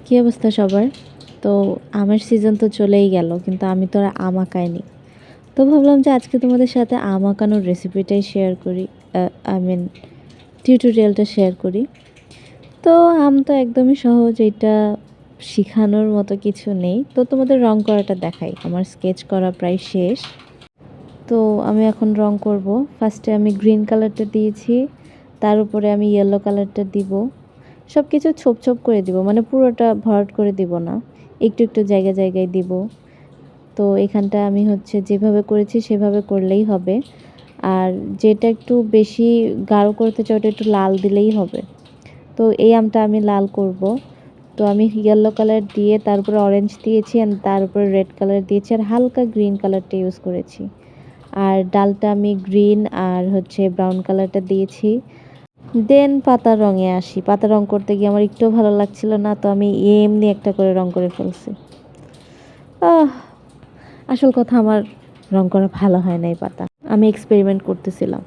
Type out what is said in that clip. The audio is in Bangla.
কী অবস্থা সবার? তো আমের সিজন তো চলেই গেল, কিন্তু আমি তো আর আম আঁকাইনি। তো ভাবলাম যে আজকে তোমাদের সাথে আম আঁকানোর রেসিপিটাই শেয়ার করি। আই মিন টিউটোরিয়ালটা শেয়ার করি। তো আম তো একদমই সহজ, এটা শিখানোর মতো কিছু নেই। তো তোমাদের রং করাটা দেখাই। আমার স্কেচ করা প্রায় শেষ। তো আমি এখন রং করব। ফার্স্টে আমি গ্রিন কালারটা দিয়েছি, তার উপরে আমি ইয়েলো কালারটা দিব। সব কিছু ছোপ ছোপ করে দিব, মানে পুরোটা ভরাট করে দিব না, একটু একটু জায়গায় জায়গায় দিব। তো এখানটা আমি হচ্ছে যেভাবে করেছি সেভাবে করলেই হবে। আর যেটা একটু বেশি গাঢ় করতে চাই ওটা একটু লাল দিলেই হবে। তো এই আমটা আমি লাল করব। তো আমি ইয়েলো কালার দিয়ে তার উপরে অরেঞ্জ দিয়েছি, আর তার উপরে রেড কালার দিয়েছি, আর হালকা গ্রিন কালারটা ইউজ করেছি। আর ডালটা আমি গ্রিন আর হচ্ছে ব্রাউন কালারটা দিয়েছি। দেন পাতার রঙে আসি। পাতা রং করতে গিয়ে আমার একটুও ভালো লাগছিল না, তো আমি এমনি একটা করে রং করে ফেলছি। আহ আসল কথা, আমার রং করা ভালো হয় না এই পাতা। আমি এক্সপেরিমেন্ট করতেছিলাম।